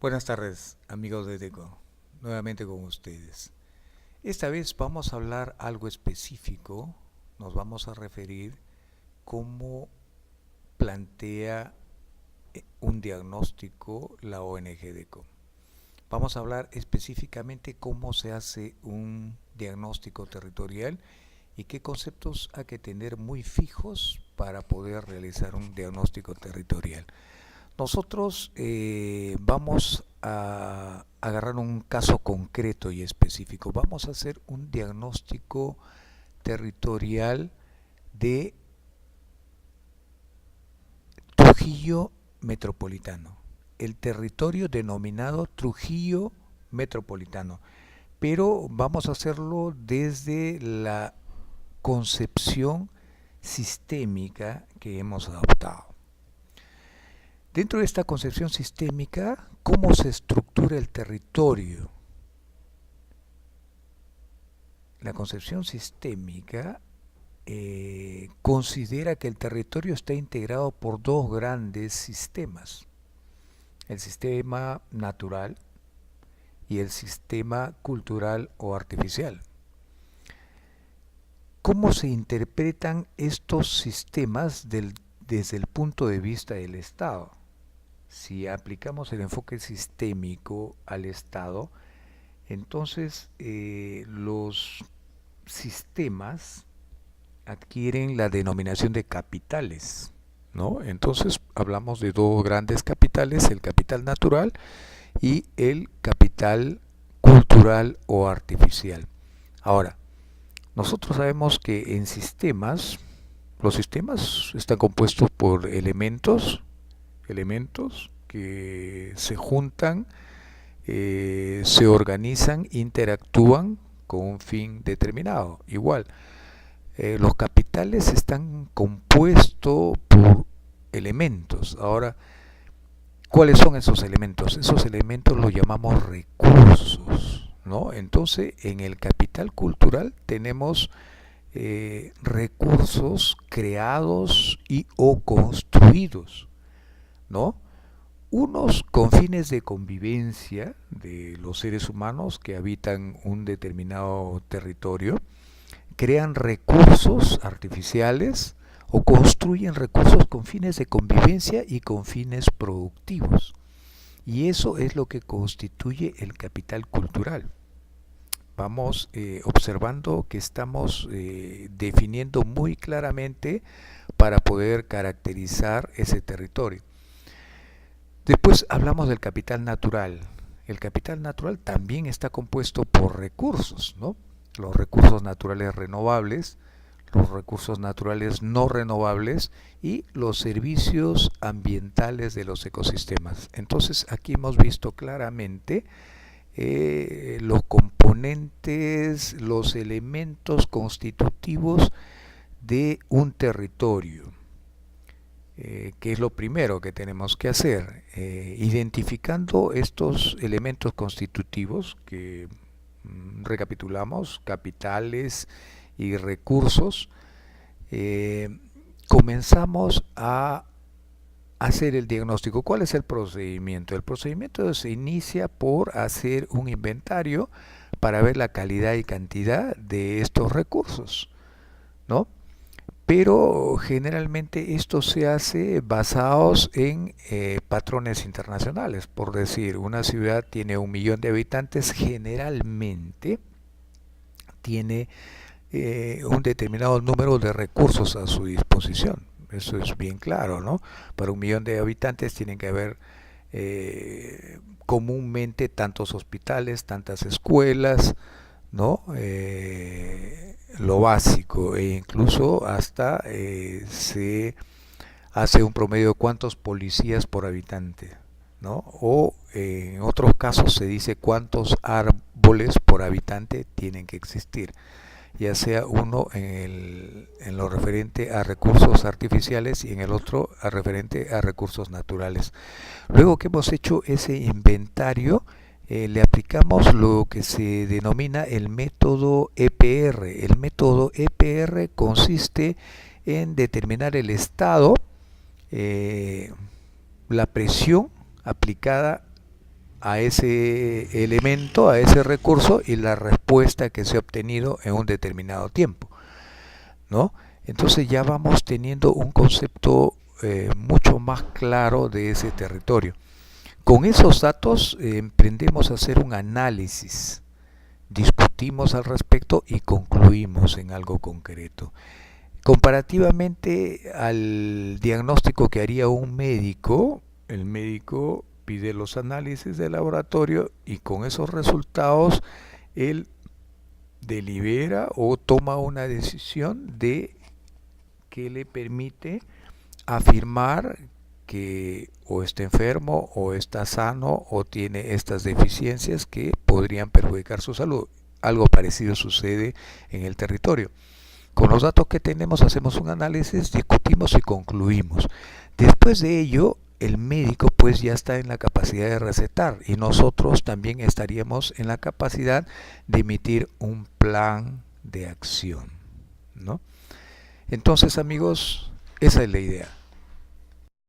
Buenas tardes, amigos de DECO, nuevamente con ustedes. Esta vez vamos a hablar algo específico, nos vamos a referir cómo plantea un diagnóstico la ONG DECO. Vamos a hablar específicamente cómo se hace un diagnóstico territorial y qué conceptos hay que tener muy fijos para poder realizar un diagnóstico territorial. Nosotros vamos a agarrar un caso concreto y específico. Vamos a hacer un diagnóstico territorial de Trujillo Metropolitano, el territorio denominado Trujillo Metropolitano, pero vamos a hacerlo desde la concepción sistémica que hemos adoptado. Dentro de esta concepción sistémica, ¿cómo se estructura el territorio? La concepción sistémica considera que el territorio está integrado por dos grandes sistemas, el sistema natural y el sistema cultural o artificial. ¿Cómo se interpretan estos sistemas desde el punto de vista del Estado? Si aplicamos el enfoque sistémico al Estado, entonces los sistemas adquieren la denominación de capitales, ¿no? Entonces hablamos de dos grandes capitales, el capital natural y el capital cultural o artificial. Ahora, nosotros sabemos que en sistemas, los sistemas están compuestos por elementos que se juntan, se organizan, interactúan con un fin determinado. Igual, los capitales están compuestos por elementos. Ahora, ¿cuáles son esos elementos? Esos elementos los llamamos recursos, ¿no? Entonces, en el capital cultural tenemos recursos creados y o construidos, ¿no? Unos con fines de convivencia de los seres humanos que habitan un determinado territorio, crean recursos artificiales o construyen recursos con fines de convivencia y con fines productivos. Y eso es lo que constituye el capital cultural. Vamos observando que estamos definiendo muy claramente para poder caracterizar ese territorio. Después hablamos del capital natural. El capital natural también está compuesto por recursos, ¿no? Los recursos naturales renovables, los recursos naturales no renovables y los servicios ambientales de los ecosistemas. Entonces aquí hemos visto claramente los componentes, los elementos constitutivos de un territorio. ¿Qué es lo primero que tenemos que hacer? Identificando estos elementos constitutivos que recapitulamos, capitales y recursos, comenzamos a hacer el diagnóstico. ¿Cuál es el procedimiento? El procedimiento se inicia por hacer un inventario para ver la calidad y cantidad de estos recursos, ¿no? Pero generalmente esto se hace basados en patrones internacionales. Por decir, una ciudad tiene 1 millón de habitantes, generalmente tiene un determinado número de recursos a su disposición. Eso es bien claro, ¿no? Para 1 millón de habitantes tienen que haber comúnmente tantos hospitales, tantas escuelas, ¿no? Lo básico, e incluso hasta se hace un promedio de cuántos policías por habitante, ¿no? O en otros casos se dice cuántos árboles por habitante tienen que existir, ya sea uno en lo referente a recursos artificiales y en el otro a referente a recursos naturales. Luego que hemos hecho ese inventario, le aplicamos lo que se denomina el método EPR. El método EPR consiste en determinar el estado, la presión aplicada a ese elemento, a ese recurso y la respuesta que se ha obtenido en un determinado tiempo, ¿no? Entonces ya vamos teniendo un concepto mucho más claro de ese territorio. Con esos datos emprendemos a hacer un análisis, discutimos al respecto y concluimos en algo concreto. Comparativamente al diagnóstico que haría un médico, el médico pide los análisis de laboratorio y con esos resultados él delibera o toma una decisión de que le permite afirmar que o está enfermo o está sano o tiene estas deficiencias que podrían perjudicar su salud. Algo parecido sucede en el territorio. Con los datos que tenemos hacemos un análisis, discutimos y concluimos. Después de ello, el médico pues ya está en la capacidad de recetar y nosotros también estaríamos en la capacidad de emitir un plan de acción, ¿no? Entonces, amigos, esa es la idea.